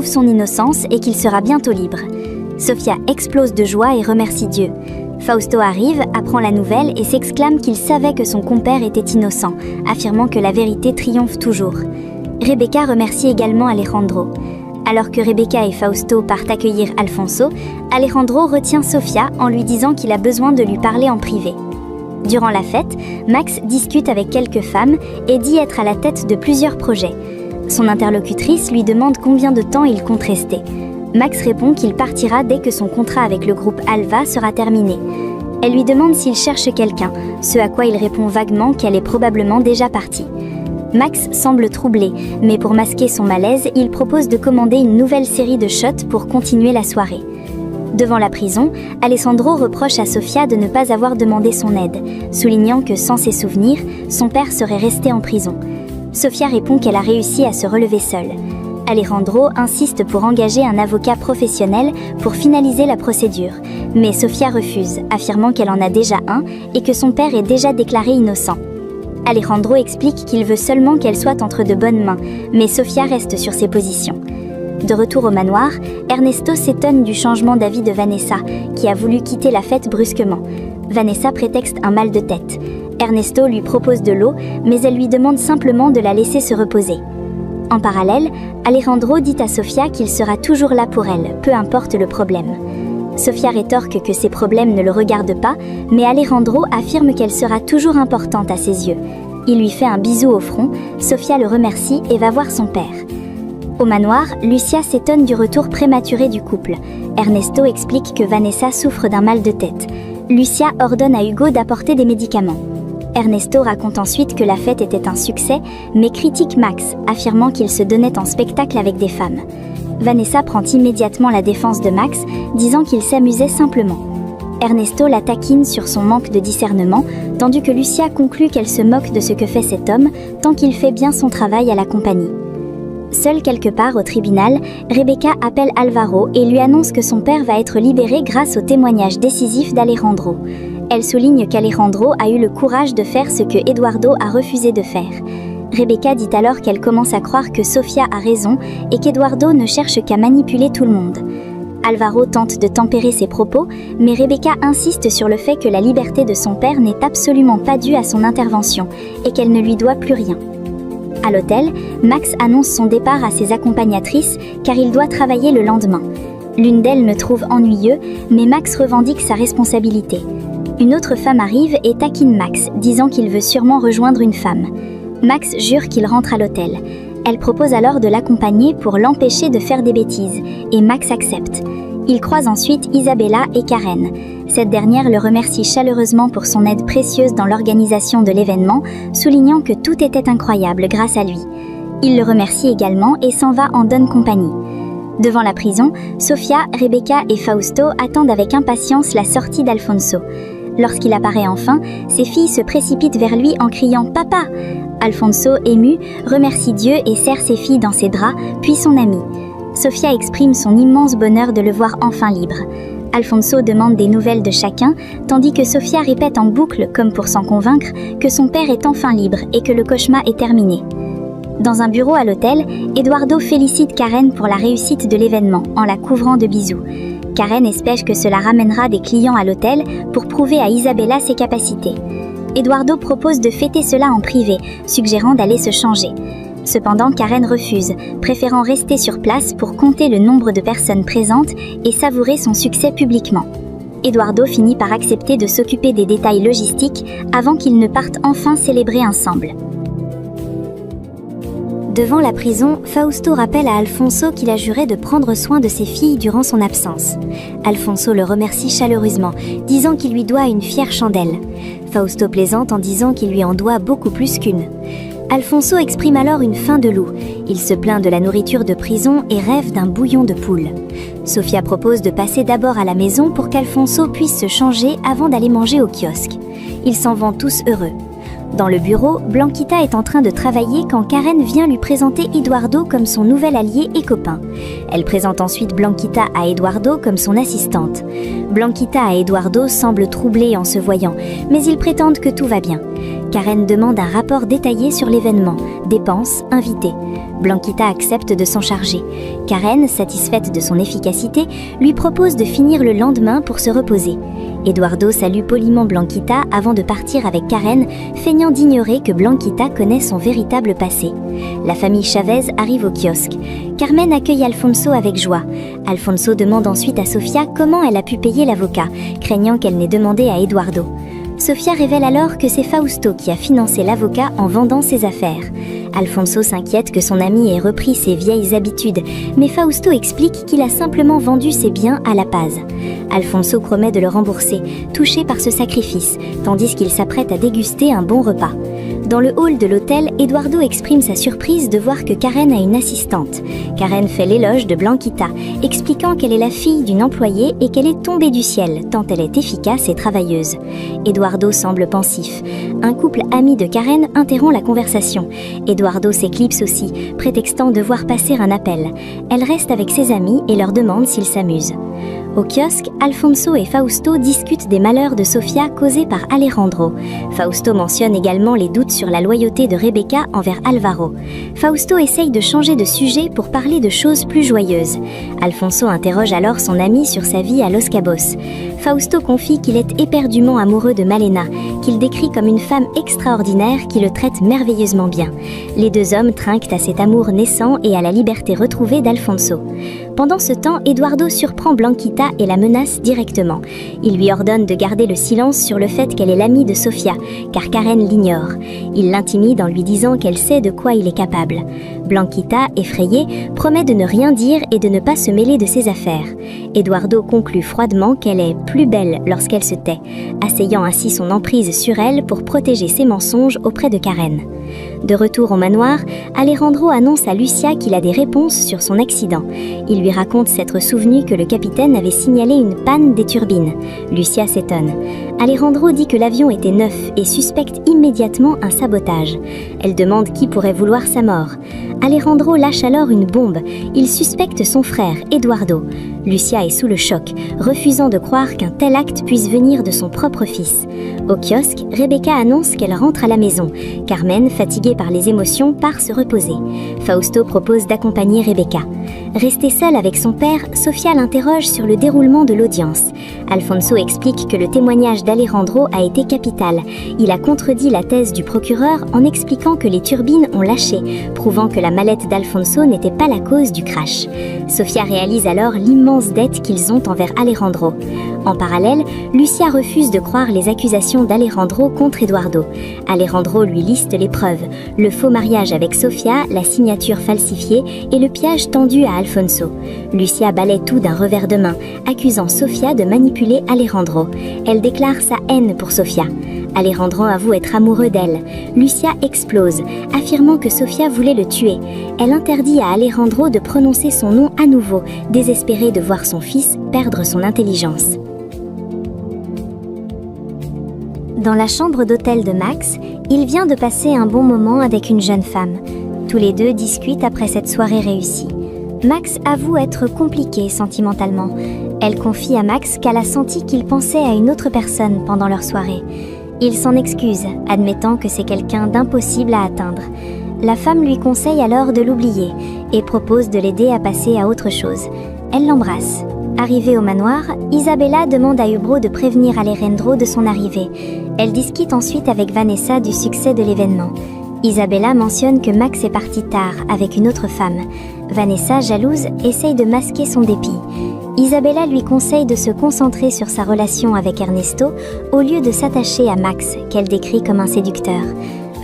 retrouve son innocence et qu'il sera bientôt libre. Sofia explose de joie et remercie Dieu. Fausto arrive, apprend la nouvelle et s'exclame qu'il savait que son compère était innocent, affirmant que la vérité triomphe toujours. Rebecca remercie également Alejandro. Alors que Rebecca et Fausto partent accueillir Alfonso, Alejandro retient Sofia en lui disant qu'il a besoin de lui parler en privé. Durant la fête, Max discute avec quelques femmes et dit être à la tête de plusieurs projets. Son interlocutrice lui demande combien de temps il compte rester. Max répond qu'il partira dès que son contrat avec le groupe Alva sera terminé. Elle lui demande s'il cherche quelqu'un, ce à quoi il répond vaguement qu'elle est probablement déjà partie. Max semble troublé, mais pour masquer son malaise, il propose de commander une nouvelle série de shots pour continuer la soirée. Devant la prison, Alessandro reproche à Sofia de ne pas avoir demandé son aide, soulignant que sans ses souvenirs, son père serait resté en prison. Sofia répond qu'elle a réussi à se relever seule. Alejandro insiste pour engager un avocat professionnel pour finaliser la procédure, mais Sofia refuse, affirmant qu'elle en a déjà un et que son père est déjà déclaré innocent. Alejandro explique qu'il veut seulement qu'elle soit entre de bonnes mains, mais Sofia reste sur ses positions. De retour au manoir, Ernesto s'étonne du changement d'avis de Vanessa, qui a voulu quitter la fête brusquement. Vanessa prétexte un mal de tête. Ernesto lui propose de l'eau, mais elle lui demande simplement de la laisser se reposer. En parallèle, Alejandro dit à Sofia qu'il sera toujours là pour elle, peu importe le problème. Sofia rétorque que ses problèmes ne le regardent pas, mais Alejandro affirme qu'elle sera toujours importante à ses yeux. Il lui fait un bisou au front, Sofia le remercie et va voir son père. Au manoir, Lucia s'étonne du retour prématuré du couple. Ernesto explique que Vanessa souffre d'un mal de tête. Lucia ordonne à Hugo d'apporter des médicaments. Ernesto raconte ensuite que la fête était un succès, mais critique Max, affirmant qu'il se donnait en spectacle avec des femmes. Vanessa prend immédiatement la défense de Max, disant qu'il s'amusait simplement. Ernesto la taquine sur son manque de discernement, tandis que Lucia conclut qu'elle se moque de ce que fait cet homme, tant qu'il fait bien son travail à la compagnie. Seule quelque part au tribunal, Rebecca appelle Alvaro et lui annonce que son père va être libéré grâce au témoignage décisif d'Alejandro. Elle souligne qu'Alejandro a eu le courage de faire ce que Eduardo a refusé de faire. Rebecca dit alors qu'elle commence à croire que Sofia a raison et qu'Eduardo ne cherche qu'à manipuler tout le monde. Alvaro tente de tempérer ses propos, mais Rebecca insiste sur le fait que la liberté de son père n'est absolument pas due à son intervention et qu'elle ne lui doit plus rien. À l'hôtel, Max annonce son départ à ses accompagnatrices car il doit travailler le lendemain. L'une d'elles le trouve ennuyeux, mais Max revendique sa responsabilité. Une autre femme arrive et taquine Max, disant qu'il veut sûrement rejoindre une femme. Max jure qu'il rentre à l'hôtel. Elle propose alors de l'accompagner pour l'empêcher de faire des bêtises, et Max accepte. Il croise ensuite Isabella et Karen. Cette dernière le remercie chaleureusement pour son aide précieuse dans l'organisation de l'événement, soulignant que tout était incroyable grâce à lui. Il le remercie également et s'en va en bonne compagnie. Devant la prison, Sofia, Rebecca et Fausto attendent avec impatience la sortie d'Alfonso. Lorsqu'il apparaît enfin, ses filles se précipitent vers lui en criant « Papa !» Alfonso, ému, remercie Dieu et serre ses filles dans ses draps, puis son ami. Sofia exprime son immense bonheur de le voir enfin libre. Alfonso demande des nouvelles de chacun, tandis que Sofia répète en boucle, comme pour s'en convaincre, que son père est enfin libre et que le cauchemar est terminé. Dans un bureau à l'hôtel, Eduardo félicite Karen pour la réussite de l'événement, en la couvrant de bisous. Karen espère que cela ramènera des clients à l'hôtel pour prouver à Isabella ses capacités. Eduardo propose de fêter cela en privé, suggérant d'aller se changer. Cependant, Karen refuse, préférant rester sur place pour compter le nombre de personnes présentes et savourer son succès publiquement. Eduardo finit par accepter de s'occuper des détails logistiques avant qu'ils ne partent enfin célébrer ensemble. Devant la prison, Fausto rappelle à Alfonso qu'il a juré de prendre soin de ses filles durant son absence. Alfonso le remercie chaleureusement, disant qu'il lui doit une fière chandelle. Fausto plaisante en disant qu'il lui en doit beaucoup plus qu'une. Alfonso exprime alors une faim de loup. Il se plaint de la nourriture de prison et rêve d'un bouillon de poule. Sofia propose de passer d'abord à la maison pour qu'Alfonso puisse se changer avant d'aller manger au kiosque. Ils s'en vont tous heureux. Dans le bureau, Blanquita est en train de travailler quand Karen vient lui présenter Eduardo comme son nouvel allié et copain. Elle présente ensuite Blanquita à Eduardo comme son assistante. Blanquita et Eduardo semblent troublés en se voyant, mais ils prétendent que tout va bien. Karen demande un rapport détaillé sur l'événement, dépenses, invités. Blanquita accepte de s'en charger. Karen, satisfaite de son efficacité, lui propose de finir le lendemain pour se reposer. Eduardo salue poliment Blanquita avant de partir avec Karen, feignant d'ignorer que Blanquita connaît son véritable passé. La famille Chavez arrive au kiosque. Carmen accueille Alfonso avec joie. Alfonso demande ensuite à Sofia comment elle a pu payer l'avocat, craignant qu'elle n'ait demandé à Eduardo. Sofia révèle alors que c'est Fausto qui a financé l'avocat en vendant ses affaires. Alfonso s'inquiète que son ami ait repris ses vieilles habitudes, mais Fausto explique qu'il a simplement vendu ses biens à La Paz. Alfonso promet de le rembourser, touché par ce sacrifice, tandis qu'il s'apprête à déguster un bon repas. Dans le hall de l'hôtel, Eduardo exprime sa surprise de voir que Karen a une assistante. Karen fait l'éloge de Blanquita, expliquant qu'elle est la fille d'une employée et qu'elle est tombée du ciel, tant elle est efficace et travailleuse. Eduardo semble pensif. Un couple ami de Karen interrompt la conversation. Eduardo s'éclipse aussi, prétextant devoir passer un appel. Elle reste avec ses amis et leur demande s'ils s'amusent. Au kiosque, Alfonso et Fausto discutent des malheurs de Sofia causés par Alejandro. Fausto mentionne également les doutes sur la loyauté de Rebecca envers Alvaro. Fausto essaye de changer de sujet pour parler de choses plus joyeuses. Alfonso interroge alors son ami sur sa vie à Los Cabos. Fausto confie qu'il est éperdument amoureux de Malena, qu'il décrit comme une femme extraordinaire qui le traite merveilleusement bien. Les deux hommes trinquent à cet amour naissant et à la liberté retrouvée d'Alfonso. Pendant ce temps, Eduardo surprend Blanquita et la menace directement. Il lui ordonne de garder le silence sur le fait qu'elle est l'amie de Sofia, car Karen l'ignore. Il l'intimide en lui disant qu'elle sait de quoi il est capable. Blanquita, effrayée, promet de ne rien dire et de ne pas se mêler de ses affaires. Eduardo conclut froidement qu'elle est plus belle lorsqu'elle se tait, asseyant ainsi son emprise sur elle pour protéger ses mensonges auprès de Karen. De retour au manoir, Alejandro annonce à Lucia qu'il a des réponses sur son accident. Il lui raconte s'être souvenu que le capitaine avait signalé une panne des turbines. Lucia s'étonne. Alejandro dit que l'avion était neuf et suspecte immédiatement un sabotage. Elle demande qui pourrait vouloir sa mort. Alejandro lâche alors une bombe. Il suspecte son frère, Eduardo. Lucia est sous le choc, refusant de croire qu'un tel acte puisse venir de son propre fils. Au kiosque, Rebecca annonce qu'elle rentre à la maison. Carmen, fatiguée par les émotions, part se reposer. Fausto propose d'accompagner Rebecca. Restée seule avec son père, Sofia l'interroge sur le déroulement de l'audience. Alfonso explique que le témoignage d'Alejandro a été capital. Il a contredit la thèse du procureur en expliquant que les turbines ont lâché, prouvant que la mallette d'Alfonso n'était pas la cause du crash. Sofia réalise alors l'immense dette qu'ils ont envers Alejandro. En parallèle, Lucia refuse de croire les accusations d'Alejandro contre Eduardo. Alejandro lui liste les preuves, le faux mariage avec Sofia, la signature falsifiée et le piège tendu à Alfonso. Lucia balaie tout d'un revers de main, accusant Sofia de manipuler Alejandro. Elle déclare sa haine pour Sofia. Alejandro avoue être amoureux d'elle. Lucia explose, affirmant que Sofia voulait le tuer. Elle interdit à Alejandro de prononcer son nom à nouveau, désespérée de voir son fils perdre son intelligence. Dans la chambre d'hôtel de Max, il vient de passer un bon moment avec une jeune femme. Tous les deux discutent après cette soirée réussie. Max avoue être compliqué sentimentalement. Elle confie à Max qu'elle a senti qu'il pensait à une autre personne pendant leur soirée. Il s'en excuse, admettant que c'est quelqu'un d'impossible à atteindre. La femme lui conseille alors de l'oublier et propose de l'aider à passer à autre chose. Elle l'embrasse. Arrivée au manoir, Isabella demande à Hubro de prévenir Alejandro de son arrivée. Elle discute ensuite avec Vanessa du succès de l'événement. Isabella mentionne que Max est parti tard avec une autre femme. Vanessa, jalouse, essaye de masquer son dépit. Isabella lui conseille de se concentrer sur sa relation avec Ernesto au lieu de s'attacher à Max, qu'elle décrit comme un séducteur.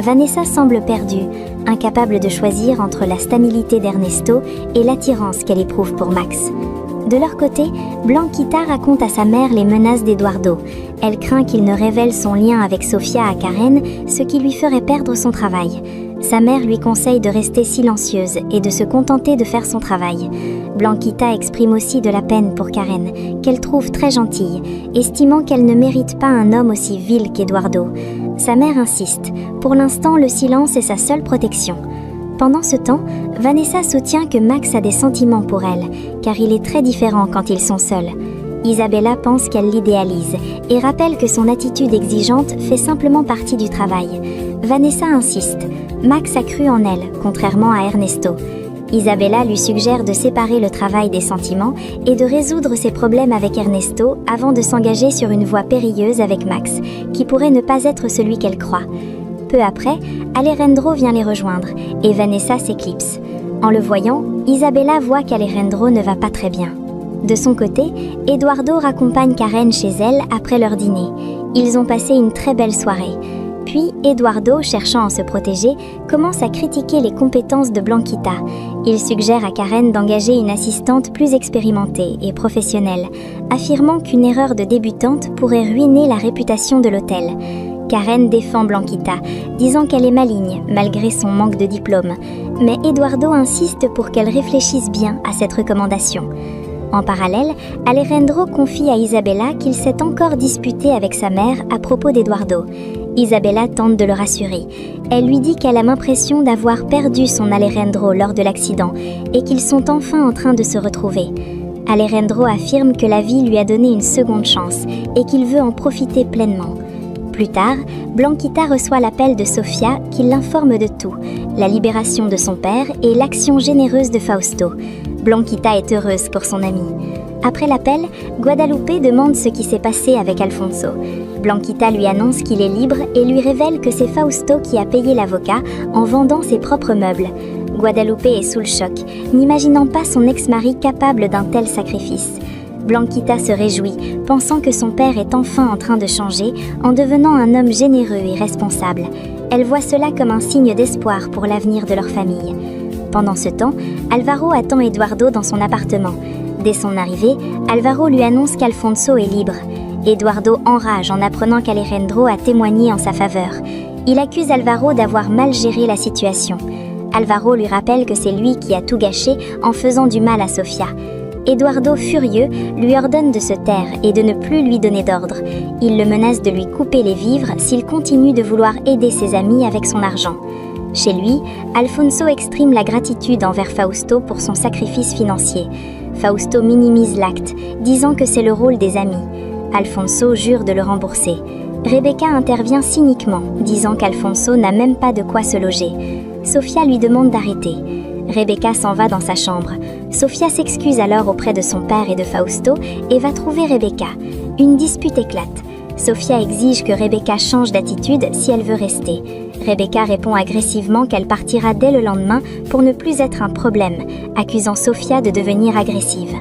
Vanessa semble perdue, incapable de choisir entre la stabilité d'Ernesto et l'attirance qu'elle éprouve pour Max. De leur côté, Blanquita raconte à sa mère les menaces d'Eduardo. Elle craint qu'il ne révèle son lien avec Sofia à Karen, ce qui lui ferait perdre son travail. Sa mère lui conseille de rester silencieuse et de se contenter de faire son travail. Blanquita exprime aussi de la peine pour Karen, qu'elle trouve très gentille, estimant qu'elle ne mérite pas un homme aussi vil qu'Eduardo. Sa mère insiste. Pour l'instant, le silence est sa seule protection. Pendant ce temps, Vanessa soutient que Max a des sentiments pour elle, car il est très différent quand ils sont seuls. Isabella pense qu'elle l'idéalise et rappelle que son attitude exigeante fait simplement partie du travail. Vanessa insiste. Max a cru en elle, contrairement à Ernesto. Isabella lui suggère de séparer le travail des sentiments et de résoudre ses problèmes avec Ernesto avant de s'engager sur une voie périlleuse avec Max, qui pourrait ne pas être celui qu'elle croit. Peu après, Alejandro vient les rejoindre et Vanessa s'éclipse. En le voyant, Isabella voit qu'Alejandro ne va pas très bien. De son côté, Eduardo raccompagne Karen chez elle après leur dîner. Ils ont passé une très belle soirée. Puis, Eduardo, cherchant à se protéger, commence à critiquer les compétences de Blanquita. Il suggère à Karen d'engager une assistante plus expérimentée et professionnelle, affirmant qu'une erreur de débutante pourrait ruiner la réputation de l'hôtel. Karen défend Blanquita, disant qu'elle est maligne malgré son manque de diplôme, mais Eduardo insiste pour qu'elle réfléchisse bien à cette recommandation. En parallèle, Alejandro confie à Isabella qu'il s'est encore disputé avec sa mère à propos d'Eduardo. Isabella tente de le rassurer. Elle lui dit qu'elle a l'impression d'avoir perdu son Alejandro lors de l'accident et qu'ils sont enfin en train de se retrouver. Alejandro affirme que la vie lui a donné une seconde chance et qu'il veut en profiter pleinement. Plus tard, Blanquita reçoit l'appel de Sofia qui l'informe de tout, la libération de son père et l'action généreuse de Fausto. Blanquita est heureuse pour son ami. Après l'appel, Guadalupe demande ce qui s'est passé avec Alfonso. Blanquita lui annonce qu'il est libre et lui révèle que c'est Fausto qui a payé l'avocat en vendant ses propres meubles. Guadalupe est sous le choc, n'imaginant pas son ex-mari capable d'un tel sacrifice. Blanquita se réjouit, pensant que son père est enfin en train de changer en devenant un homme généreux et responsable. Elle voit cela comme un signe d'espoir pour l'avenir de leur famille. Pendant ce temps, Alvaro attend Eduardo dans son appartement. Dès son arrivée, Alvaro lui annonce qu'Alfonso est libre. Eduardo enrage en apprenant qu'Alejandro a témoigné en sa faveur. Il accuse Alvaro d'avoir mal géré la situation. Alvaro lui rappelle que c'est lui qui a tout gâché en faisant du mal à Sofia. Eduardo, furieux, lui ordonne de se taire et de ne plus lui donner d'ordre. Il le menace de lui couper les vivres s'il continue de vouloir aider ses amis avec son argent. Chez lui, Alfonso exprime la gratitude envers Fausto pour son sacrifice financier. Fausto minimise l'acte, disant que c'est le rôle des amis. Alfonso jure de le rembourser. Rebecca intervient cyniquement, disant qu'Alfonso n'a même pas de quoi se loger. Sofia lui demande d'arrêter. Rebecca s'en va dans sa chambre. Sofia s'excuse alors auprès de son père et de Fausto et va trouver Rebecca. Une dispute éclate. Sofia exige que Rebecca change d'attitude si elle veut rester. Rebecca répond agressivement qu'elle partira dès le lendemain pour ne plus être un problème, accusant Sofia de devenir agressive.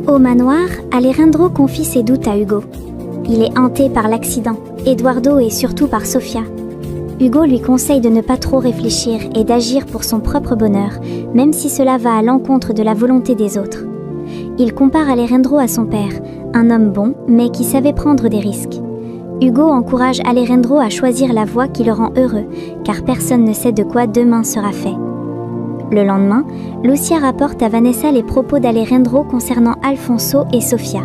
Au manoir, Alejandro confie ses doutes à Hugo. Il est hanté par l'accident, Eduardo et surtout par Sofia. Hugo lui conseille de ne pas trop réfléchir et d'agir pour son propre bonheur, même si cela va à l'encontre de la volonté des autres. Il compare Alejandro à son père, un homme bon, mais qui savait prendre des risques. Hugo encourage Alejandro à choisir la voie qui le rend heureux, car personne ne sait de quoi demain sera fait. Le lendemain, Lucia rapporte à Vanessa les propos d'Alejandro concernant Alfonso et Sofia.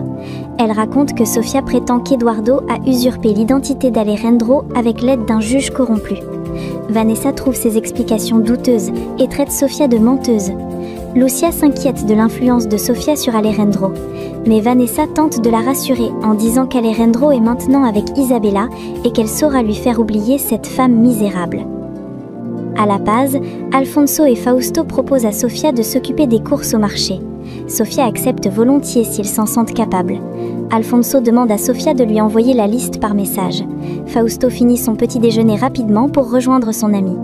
Elle raconte que Sofia prétend qu'Eduardo a usurpé l'identité d'Alejandro avec l'aide d'un juge corrompu. Vanessa trouve ces explications douteuses et traite Sofia de menteuse. Lucia s'inquiète de l'influence de Sofia sur Alejandro, mais Vanessa tente de la rassurer en disant qu'Alejandro est maintenant avec Isabella et qu'elle saura lui faire oublier cette femme misérable. À La Paz, Alfonso et Fausto proposent à Sofia de s'occuper des courses au marché. Sofia accepte volontiers s'ils s'en sentent capables. Alfonso demande à Sofia de lui envoyer la liste par message. Fausto finit son petit déjeuner rapidement pour rejoindre son ami.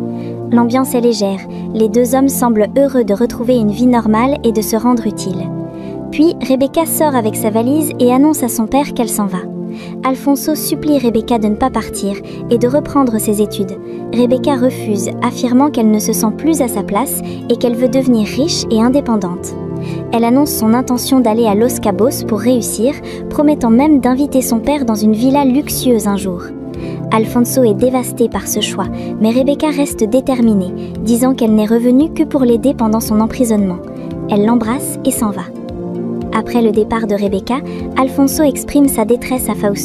L'ambiance est légère, les deux hommes semblent heureux de retrouver une vie normale et de se rendre utiles. Puis, Rebecca sort avec sa valise et annonce à son père qu'elle s'en va. Alfonso supplie Rebecca de ne pas partir et de reprendre ses études. Rebecca refuse, affirmant qu'elle ne se sent plus à sa place et qu'elle veut devenir riche et indépendante. Elle annonce son intention d'aller à Los Cabos pour réussir, promettant même d'inviter son père dans une villa luxueuse un jour. Alfonso est dévasté par ce choix, mais Rebecca reste déterminée, disant qu'elle n'est revenue que pour l'aider pendant son emprisonnement. Elle l'embrasse et s'en va. Après le départ de Rebecca, Alfonso exprime sa détresse à Fausto.